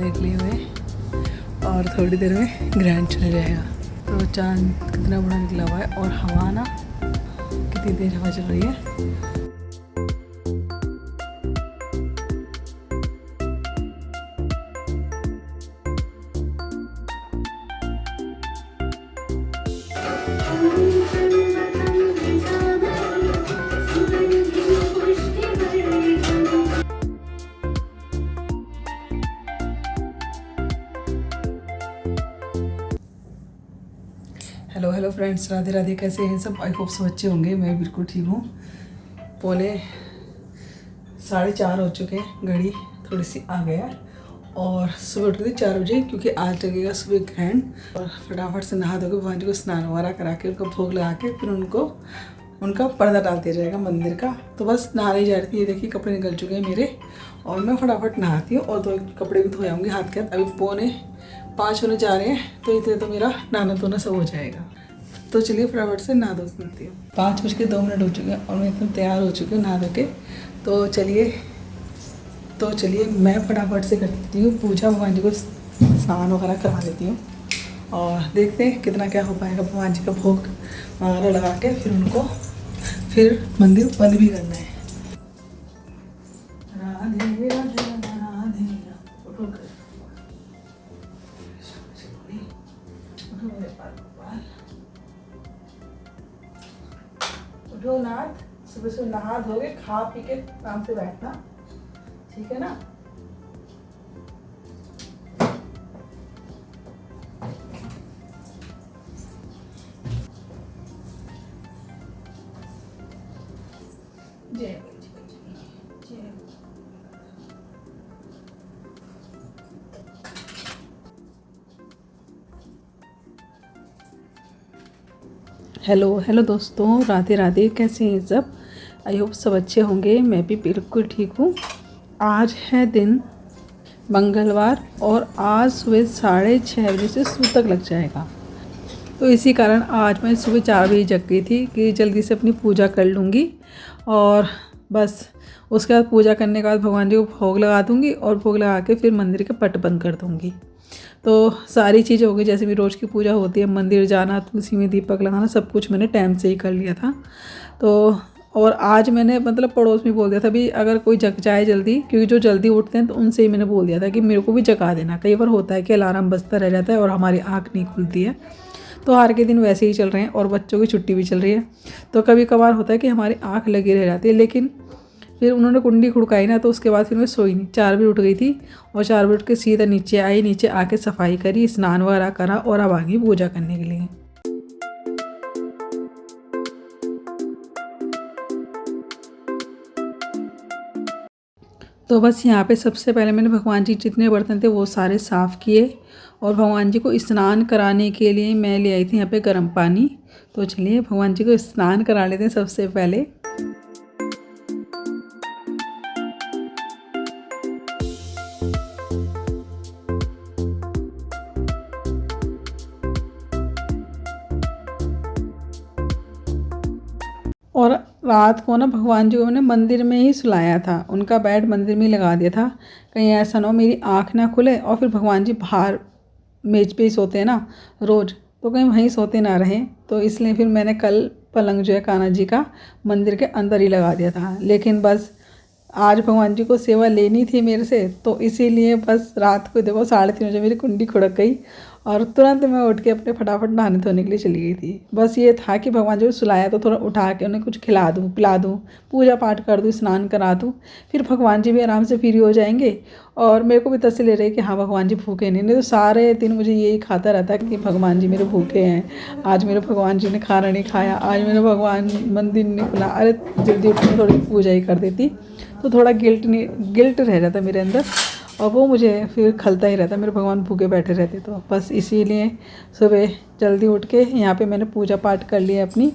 निकले हुए और थोड़ी देर में ग्रहण चला जाएगा। तो चांद कितना बड़ा निकला हुआ है और हवा ना कितनी देर हवा चल रही है। Hello friends, Radhe Radhe. कैसे हैं सब? आई होप सब अच्छे होंगे। मैं बिल्कुल ठीक हूँ। 3:30 हो चुके हैं, घड़ी थोड़ी सी आ गया और सुबह उठ गई 4 बजे क्योंकि आज लगेगा सुबह ग्रहण। और फटाफट से नहा धो के भगवान जी को स्नान वगैरह करा के उनका भोग लगा के फिर उनका पर्दा डाल दिया जाएगा मंदिर का। तो बस नहाने ही जा रही थी। ये देखिए कपड़े निकल चुके हैं मेरे और मैं फटाफट नहाती हूँ और 2 कपड़े भी धो आऊँगी हाथ के हाथ। अभी 4:45 होने जा रहे हैं तो इतने तो मेरा नहाना धोना सब हो जाएगा। तो चलिए फटाफट से नहा धो मिलती हूँ। 5:02 हो चुके हैं और मैं एकदम तैयार हो चुकी हूँ नहा धो के। तो चलिए मैं फटाफट से करती हूँ पूजा, भगवान जी को स्नान वगैरह करा लेती हूँ और देखते हैं कितना क्या हो पाएगा। भगवान जी का भोग वगैरह लगा के फिर मंदिर बंद भी करना है। राधे राधे राधे उठो नाथ, सुबह से नहा धोगे खा पी के आराम से बैठना, ठीक है ना? जय हेलो दोस्तों, राधे राधे। कैसे हैं सब? आई होप सब अच्छे होंगे। मैं भी बिल्कुल ठीक हूँ। आज है दिन मंगलवार और आज सुबह 6:30 बजे से सूतक लग जाएगा। तो इसी कारण आज मैं सुबह 4 बजे जग गई थी कि जल्दी से अपनी पूजा कर लूँगी और बस उसके बाद पूजा करने के बाद भगवान जी को भोग लगा दूँगी और भोग लगा के फिर मंदिर के पट बंद कर दूँगी। तो सारी चीज़ें हो गई जैसे भी रोज़ की पूजा होती है, मंदिर जाना, तुलसी में दीपक लगाना, सब कुछ मैंने टाइम से ही कर लिया था। तो और आज मैंने मतलब पड़ोस में बोल दिया था भी अगर कोई जग जाए जल्दी, क्योंकि जो जल्दी उठते हैं तो उनसे ही मैंने बोल दिया था कि मेरे को भी जगा देना। कई बार होता है कि अलार्म बजता रह जाता है और हमारी आँख नहीं खुलती है। तो हार के दिन वैसे ही चल रहे हैं और बच्चों की छुट्टी भी चल रही है, तो कभी कभार होता है कि हमारी आँख लगी रह जाती है। लेकिन फिर उन्होंने कुंडी खुड़काई ना, तो उसके बाद फिर मैं सोई नहीं। 4 बजे उठ गई थी और 4 बजे उठ के सीधा नीचे आई। नीचे आके सफाई करी, स्नान वगैरह करा और अब आ गई पूजा करने के लिए। तो बस यहाँ पे सबसे पहले मैंने भगवान जी जितने बर्तन थे वो सारे साफ़ किए और भगवान जी को स्नान कराने के लिए मैं ले आई थी यहाँ पे गर्म पानी। तो चलिए भगवान जी को स्नान करा लेते हैं सबसे पहले। और रात को ना भगवान जी को मैंने मंदिर में ही सुलाया था, उनका बेड मंदिर में ही लगा दिया था। कहीं ऐसा ना हो मेरी आँख ना खुले और फिर भगवान जी बाहर मेज पे ही सोते हैं ना रोज़, तो कहीं वहीं सोते ना रहें। तो इसलिए फिर मैंने कल पलंग जो है कान्हा जी का मंदिर के अंदर ही लगा दिया था। लेकिन बस आज भगवान जी को सेवा लेनी थी मेरे से, तो इसीलिए बस रात को देखो 3:30 बजे मेरी कुंडी खुड़क गई और तुरंत मैं उठ के अपने फटाफट नहाने धोने के लिए चली गई थी। बस ये था कि भगवान जी को सुलाया तो थोड़ा उठा के उन्हें कुछ खिला दूँ, पिला दूँ, पूजा पाठ कर दूँ, स्नान करा दूँ, फिर भगवान जी भी आराम से फ्री हो जाएंगे और मेरे को भी तसल्ली ले रही कि हाँ भगवान जी भूखे नहीं तो सारे दिन मुझे यही खाता रहता कि भगवान जी मेरे भूखे हैं, आज मेरे भगवान जी ने खाना नहीं खाया, आज मेरे भगवान मंदिर नहीं खुला। अरे जल्दी उठ के थोड़ी पूजा ही कर देती तो थोड़ा गिल्ट रह जाता मेरे अंदर और वो मुझे फिर खलता ही रहता, मेरे भगवान भूखे बैठे रहते। तो बस इसीलिए सुबह जल्दी उठ के यहाँ पे मैंने पूजा पाठ कर लिया अपनी।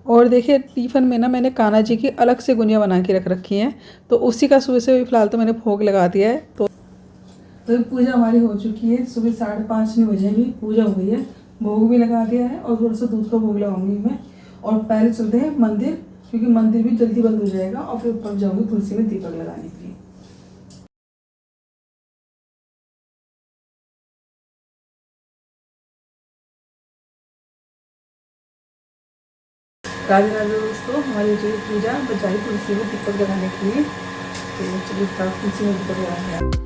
और देखिए टिफ़िन में ना मैंने कान्हा जी की अलग से गुंजिया बना के रख रखी हैं, तो उसी का सुबह से फ़िलहाल तो मैंने भोग लगा दिया है। तो पूजा हमारी हो चुकी है, सुबह 5:30 बजे भी पूजा हो गई है, भोग भी लगा दिया है और थोड़ा सा दूध का भोग लगाऊंगी मैं। और पहले चलते हैं मंदिर, क्योंकि मंदिर भी जल्दी बंद हो जाएगा, और फिर ऊपर जाऊँगी तुलसी में दीपक लगाने के लिए। राधे राधे दोस्तों, हमारी जो पूजा बजाई तुलसी में दीपक लगाने के लिए, तो चलिए तुलसी में दीपक लगाने हैं।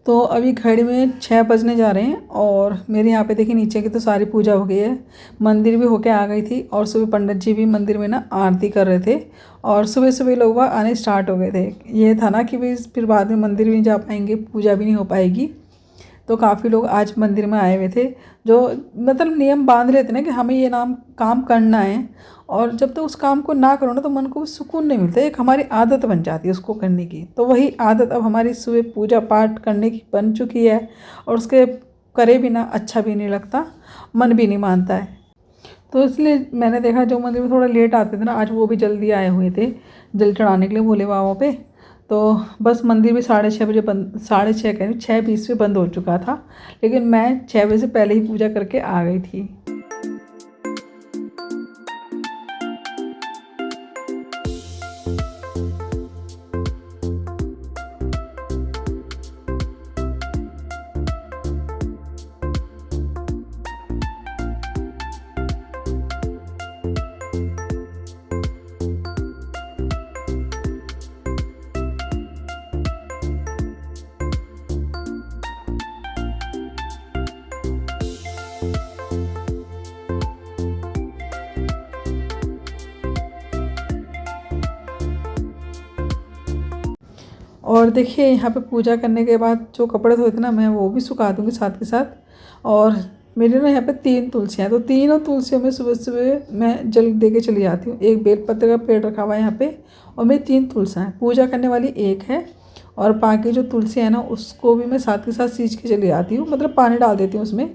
तो अभी घड़ी में 6 बजने जा रहे हैं, और मेरे यहाँ पे देखिए नीचे की तो सारी पूजा हो गई है, मंदिर भी होके आ गई थी, और सुबह पंडित जी भी मंदिर में ना आरती कर रहे थे, और सुबह सुबह लोग वहाँ आने स्टार्ट हो गए थे। ये था ना कि भाई फिर बाद में मंदिर भी नहीं जा पाएंगे, पूजा भी नहीं हो पाएगी, तो काफ़ी लोग आज मंदिर में आए हुए थे, जो मतलब नियम बांध लेते ना कि हमें ये काम करना है, और जब तक तो उस काम को ना करो ना तो मन को सुकून नहीं मिलता, एक हमारी आदत बन जाती है उसको करने की। तो वही आदत अब हमारी सुबह पूजा पाठ करने की बन चुकी है, और उसके करे बिना अच्छा भी नहीं लगता, मन भी नहीं मानता है। तो इसलिए मैंने देखा जो मंदिर में थोड़ा लेट आते थे ना, आज वो भी जल्दी आए हुए थे जल चढ़ाने के लिए भोले बाबा पे। तो बस मंदिर भी 6:30 बजे बंद, 6:30 कह रही 6:20 पे बंद हो चुका था, लेकिन मैं 6 बजे से पहले ही पूजा करके आ गई थी। और देखिए यहाँ पे पूजा करने के बाद जो कपड़े धोए थे ना, मैं वो भी सुखा दूँगी साथ के साथ। और मेरे ना यहाँ पे 3 तुलसियाँ, तो तीनों तुलसियों में सुबह सुबह मैं जल दे के चली जाती हूँ। एक बेलपत्र का पेड़ रखा हुआ है यहाँ पे, और मेरी 3 तुलसियाँ हैं, पूजा करने वाली एक है, और बाकी जो तुलसी है ना उसको भी मैं साथ के साथ सींच के चली जाती हूँ, मतलब पानी डाल देती हूँ उसमें।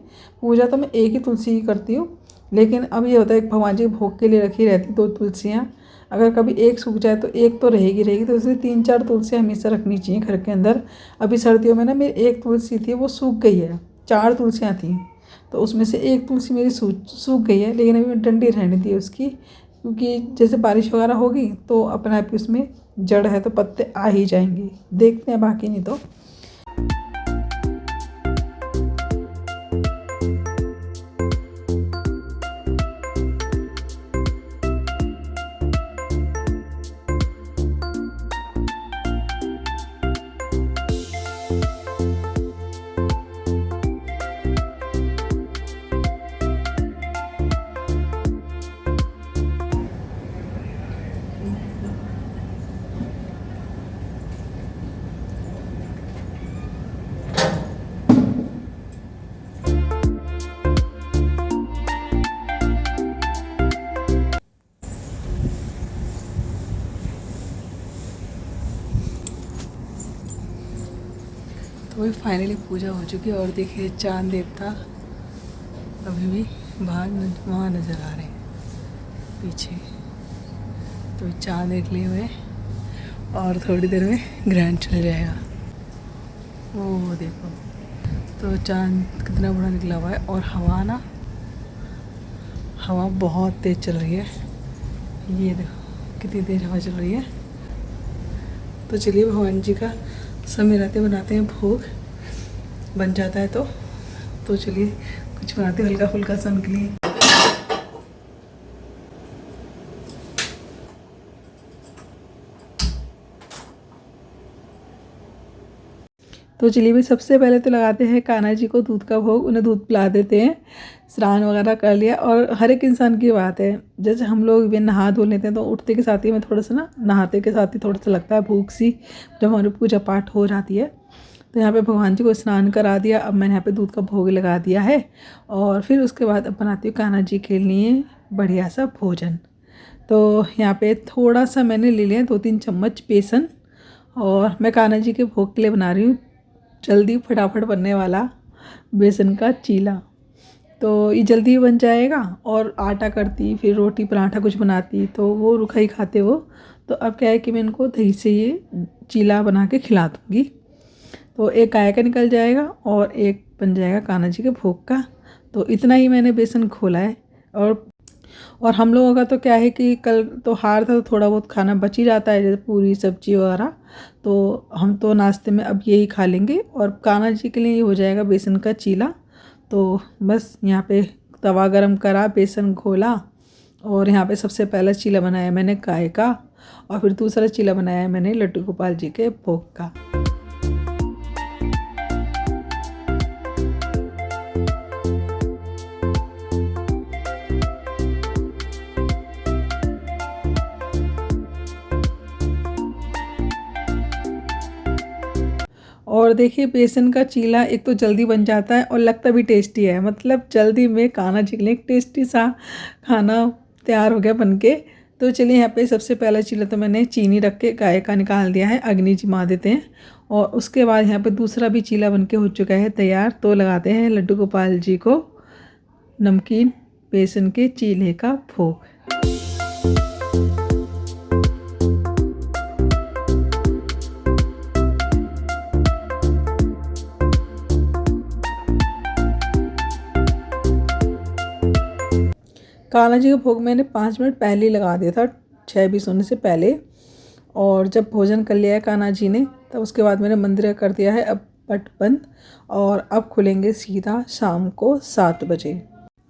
पूजा तो मैं एक ही तुलसी ही करती हूँ, लेकिन अब ये होता है भगवान जी भोग के लिए रखी रहती 2 तुलसियाँ, अगर कभी एक सूख जाए तो एक तो रहेगी, तो इसलिए 3-4 तुलसी हमेशा रखनी चाहिए घर के अंदर। अभी सर्दियों में ना मेरी एक तुलसी थी वो सूख गई है, 4 तुलसियाँ थी, तो उसमें से एक तुलसी मेरी सूख गई है, लेकिन अभी मैं डंडी रहने दी उसकी, क्योंकि जैसे बारिश वगैरह होगी तो अपने आप ही उसमें जड़ है तो पत्ते आ ही जाएंगे, देखते हैं बाकी नहीं तो। तो वही फाइनली पूजा हो चुकी है, और देखिए चांद देवता अभी भी बाहर वहाँ नज़र आ रहे हैं पीछे, तो चांद निकले हुए, और थोड़ी देर में ग्रहण चल जाएगा। वो देखो तो चांद कितना बड़ा निकला हुआ है, और हवा बहुत तेज़ चल रही है, ये देखो कितनी तेज़ हवा चल रही है। तो चलिए भगवान जी का समय रहते बनाते हैं भोग, बन जाता है तो चलिए कुछ बनाते हैं हल्का फुल्का सा उनके लिए। तो चलिए भी सबसे पहले तो लगाते हैं कान्हा जी को दूध का भोग, उन्हें दूध पिला देते हैं, स्नान वगैरह कर लिया। और हर एक इंसान की बात है, जैसे हम लोग भी नहा धो लेते हैं तो उठते के साथ ही में थोड़ा सा ना, नहाते के साथ ही थोड़ा सा लगता है भूख सी, जब हमारी पूजा पाठ हो जाती है। तो यहाँ पे भगवान जी को स्नान करा दिया, अब मैंने यहाँ पे दूध का भोग लगा दिया है, और फिर उसके बाद अब बनाती हूँ कान्हा जी के लिए बढ़िया सा भोजन। तो यहाँ पे थोड़ा सा मैंने ले लिया 2-3 चम्मच बेसन, और मैं कान्हा जी के भोग के लिए बना रही हूँ जल्दी फटाफट बनने वाला बेसन का चीला। तो ये जल्दी बन जाएगा और आटा करती फिर रोटी पराठा कुछ बनाती तो वो रुखा ही खाते वो। तो अब क्या है कि मैं इनको दही से ये चीला बना के खिला दूँगी। तो एक गाय का निकल जाएगा और एक बन जाएगा कान्हा जी के भोग का। तो इतना ही मैंने बेसन घोला है। और हम लोगों का तो क्या है कि कल तो हार था तो थोड़ा बहुत खाना बच ही जाता है, जैसे पूरी सब्जी वगैरह। तो हम तो नाश्ते में अब यही खा लेंगे और कान्हा जी के लिए ये हो जाएगा बेसन का चीला। तो बस यहाँ पे तवा गरम करा, बेसन घोला और यहाँ पे सबसे पहला चीला बनाया मैंने गाय का और फिर दूसरा चीला बनाया मैंने लड्डू गोपाल जी के भोग का। और देखिए बेसन का चीला एक तो जल्दी बन जाता है और लगता भी टेस्टी है। मतलब जल्दी में कान्हा जी के लिए एक टेस्टी सा खाना तैयार हो गया बनके। तो चलिए यहाँ पे सबसे पहला चीला तो मैंने चीनी रख के गाय का निकाल दिया है, अग्नि जिमा देते हैं। और उसके बाद यहाँ पे दूसरा भी चीला बनके हो चुका है तैयार। तो लगाते हैं लड्डू गोपाल जी को नमकीन बेसन के चीले का भोग। कान्हा जी का भोग मैंने 5 मिनट पहले ही लगा दिया था, 6:20 होने से पहले। और जब भोजन कर लिया है कान्हा जी ने तब उसके बाद मैंने मंदिर कर दिया है अब पट बंद। और अब खुलेंगे सीधा शाम को 7 बजे।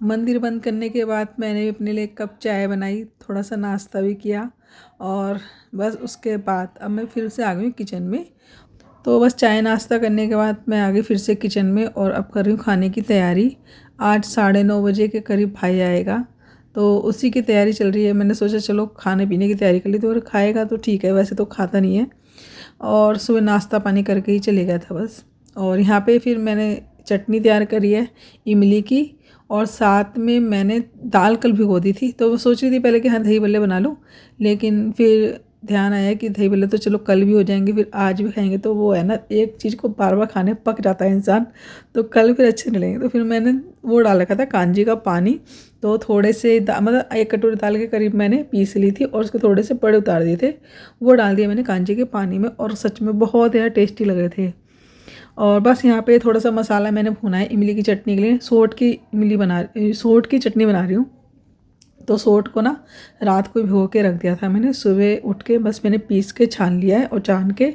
मंदिर बंद करने के बाद मैंने अपने लिए एक कप चाय बनाई, थोड़ा सा नाश्ता भी किया और बस उसके बाद अब मैं फिर से आ गई किचन में। तो बस चाय नाश्ता करने के बाद मैं आ गई फिर से किचन में और अब कर रही हूँ खाने की तैयारी। आज 9:30 बजे के करीब भाई आएगा तो उसी की तैयारी चल रही है। मैंने सोचा चलो खाने पीने की तैयारी कर ली, तो अगर खाएगा तो ठीक है, वैसे तो खाता नहीं है। और सुबह नाश्ता पानी करके ही चले गया था बस। और यहाँ पे फिर मैंने चटनी तैयार करी है इमली की और साथ में मैंने दाल कल भिगो दी थी। तो वो सोच रही थी पहले कि हाँ दही बल्ले बना लूँ, लेकिन फिर ध्यान आया कि दही बल्ले तो चलो कल भी हो जाएंगे, फिर आज भी खाएंगे तो वो है ना, एक चीज़ को बार बार खाने पक जाता है इंसान, तो कल फिर अच्छे नहीं लगेंगे। तो फिर मैंने वो डाल रखा था कांजी का पानी। तो थोड़े से मतलब 1 कटोरी दाल के करीब मैंने पीस ली थी और उसके थोड़े से बड़े उतार दिए थे, वो डाल दिए मैंने कांजी के पानी में और सच में बहुत ज़्यादा टेस्टी लग रहे थे। और बस यहाँ पे थोड़ा सा मसाला मैंने भुना है इमली की चटनी के लिए। सोट की चटनी बना रही हूँ। तो सोट को ना रात को भिगो के रख दिया था मैंने, सुबह उठ के बस मैंने पीस के छान लिया है और छान के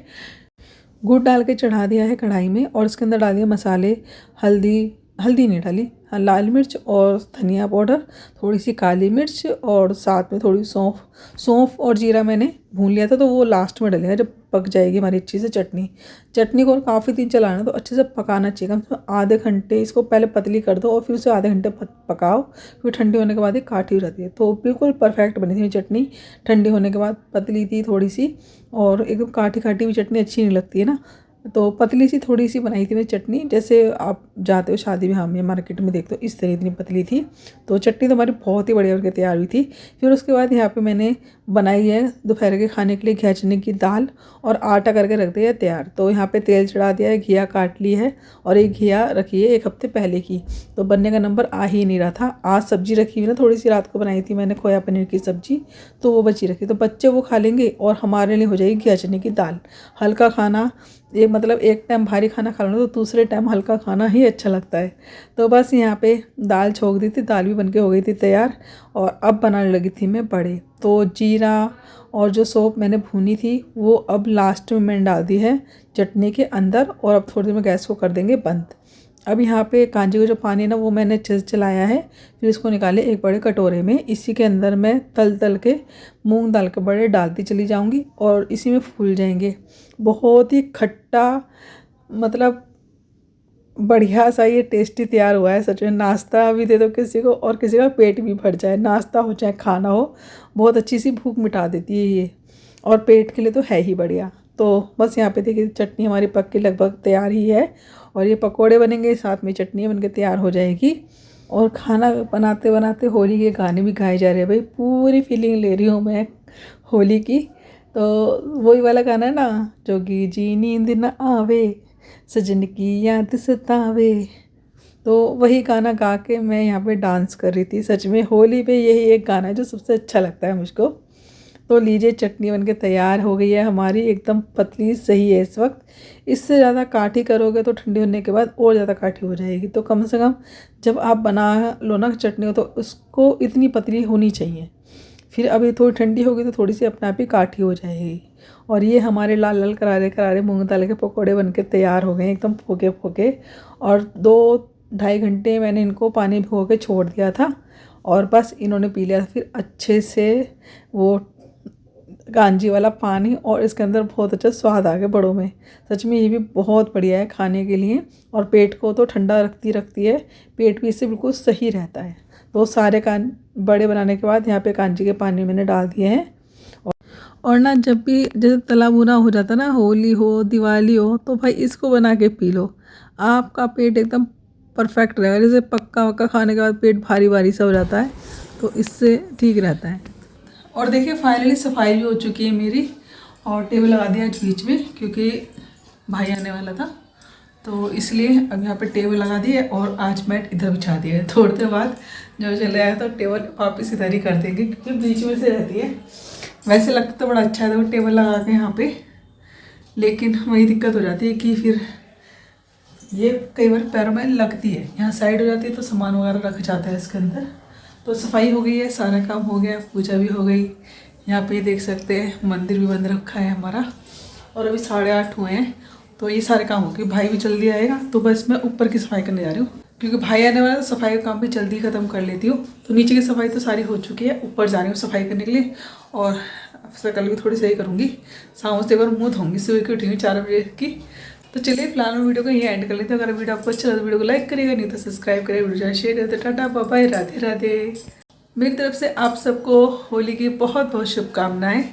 गुड़ डाल के चढ़ा दिया है कढ़ाई में। और इसके अंदर डाल दिया मसाले, हल्दी नहीं डाली, हाँ लाल मिर्च और धनिया पाउडर, थोड़ी सी काली मिर्च और साथ में थोड़ी सौंफ और जीरा मैंने भून लिया था। तो वो लास्ट में डलेगा जब पक जाएगी हमारी अच्छी से चटनी को। और काफ़ी दिन चलाना तो अच्छे से पकाना चाहिए, कम से कम आधे घंटे इसको पहले पतली कर दो और फिर उसे आधे घंटे पकाओ, फिर ठंडी होने के बाद ये काठी हो जाती है। तो बिल्कुल परफेक्ट बनी थी चटनी, ठंडी होने के बाद पतली थी थोड़ी सी और एकदम काठी काठी हुई चटनी अच्छी नहीं लगती है ना। तो पतली सी थोड़ी सी बनाई थी मैं चटनी, जैसे आप जाते हो शादी ब्याह में मार्केट में देखते हो इस तरह इतनी पतली थी। तो चटनी तो हमारी बहुत ही बढ़िया करके तैयार हुई थी। फिर उसके बाद यहाँ पे मैंने बनाई है दोपहर के खाने के लिए घिया चने की दाल और आटा करके रख दिया तैयार। तो यहाँ पे तेल चढ़ा दिया है, घिया काट ली है और एक घिया रखी है 1 हफ्ते पहले की, तो बनने का नंबर आ ही नहीं रहा था। आज सब्जी रखी हुई ना, थोड़ी सी रात को बनाई थी मैंने खोया पनीर की सब्जी, तो वो बची रखी। तो बच्चे वो खा लेंगे और हमारे लिए हो जाएगी घिया चने की दाल। हल्का खाना, ये मतलब एक टाइम भारी खाना खा लो तो दूसरे टाइम हल्का खाना ही अच्छा लगता है। तो बस यहाँ पे दाल छोंक दी थी, दाल भी बनके हो गई थी तैयार। और अब बनाने लगी थी मैं बड़े। तो जीरा और जो सौंफ मैंने भूनी थी वो अब लास्ट में मैंने डाल दी है चटनी के अंदर। और अब थोड़ी देर में गैस को कर देंगे बंद। अब यहाँ पे कांजी का जो पानी है ना वो मैंने चलाया है, फिर इसको निकाले एक बड़े कटोरे में। इसी के अंदर मैं तल के मूंग दाल के बड़े डालती चली जाऊँगी और इसी में फूल जाएंगे। बहुत ही खट्टा, मतलब बढ़िया सा ये टेस्टी तैयार हुआ है सच में। नाश्ता भी दे दो किसी को और किसी का पेट भी भर जाए, नाश्ता हो चाहे खाना हो, बहुत अच्छी सी भूख मिटा देती है ये और पेट के लिए तो है ही बढ़िया। तो बस यहाँ पे देखिए चटनी हमारी पक के लगभग तैयार ही है और ये पकोड़े बनेंगे, साथ में चटनी बनके तैयार हो जाएगी। और खाना बनाते बनाते होली के गाने भी गाए जा रहे हैं भाई, पूरी फीलिंग ले रही हूँ मैं होली की। तो वही वाला गाना है ना, जोगी जी नींद न आवे सजन की याद सतावे। तो वही गाना गा के मैं यहाँ पे डांस कर रही थी। सच में होली पे यही एक गाना है जो सबसे अच्छा लगता है मुझको। तो लीजिए चटनी बनके तैयार हो गई है हमारी, एकदम पतली सही है इस वक्त। इससे ज़्यादा काठी करोगे तो ठंडी होने के बाद और ज़्यादा काठी हो जाएगी। तो कम से कम जब आप बना लो ना चटनी हो तो उसको इतनी पतली होनी चाहिए। फिर अभी थोड़ी ठंडी होगी तो थोड़ी सी अपने आप ही काठी हो जाएगी। और ये हमारे लाल लाल करारे करारे मूंग दाल के पकौड़े बनके तैयार हो गए एकदम फोके फोके। और 2-2.5 घंटे मैंने इनको पानी भिगो के छोड़ दिया था और बस इन्होंने पी लिया। फिर अच्छे से वो गांजी वाला पानी और इसके अंदर बहुत अच्छा स्वाद आ गया बड़ों में। सच में ये भी बहुत बढ़िया है खाने के लिए और पेट को तो ठंडा रखती है। पेट भी इससे बिल्कुल सही रहता है। तो सारे बड़े बनाने के बाद यहाँ पे कांजी के पानी मैंने डाल दिए हैं। और ना जब भी जैसे तला भुना हो जाता ना, होली हो दिवाली हो, तो भाई इसको बना के पी लो, आपका पेट एकदम परफेक्ट रहेगा। जैसे पक्का वक्का खाने के बाद पेट भारी भारी सा हो जाता है तो इससे ठीक रहता है। और देखिए फाइनली सफाई भी हो चुकी है मेरी और टेबल लगा दिया आज बीच में क्योंकि भाई आने वाला था, तो इसलिए अब यहाँ पे टेबल लगा दी है और आज मैट इधर बिछा दिया है। थोड़ी देर बाद जब चले आया तो टेबल वापस इधर ही कर देंगे क्योंकि बीच में से रहती है। वैसे लगता तो बड़ा अच्छा है वो टेबल लगा के यहाँ पे, लेकिन वही दिक्कत हो जाती है कि फिर ये कई बार पैरों में लगती है, यहाँ साइड हो जाती है तो सामान वगैरह रख जाता है इसके अंदर। तो सफाई हो गई है, सारा काम हो गया, पूजा भी हो गई। यहाँ पे देख सकते हैं मंदिर भी बंद रखा है हमारा और अभी 8:30 हुए हैं। तो ये सारे काम हो गए। भाई भी जल्दी आएगा तो बस मैं ऊपर की सफाई करने जा रही हूँ क्योंकि भाई आने वाला, तो सफाई का काम भी जल्दी ख़त्म कर लेती हूँ। तो नीचे की सफाई तो सारी हो चुकी है, ऊपर जा रही हूँ सफाई करने के लिए और कल भी थोड़ी सही करूँगी। शाम से एक बार मुँह धोंगी, सुबह की उठी 4 बजे की। तो चलिए फिलहाल मैं वीडियो को यहीं एंड कर लेते हैं। अगर वीडियो आपको अच्छा लगा तो वीडियो को लाइक करिएगा, नहीं तो सब्सक्राइब करिएगा, वीडियो शेयर करते। Tata bye bye, Radhe Radhe. मेरी तरफ से आप सबको होली की बहुत बहुत शुभकामनाएं।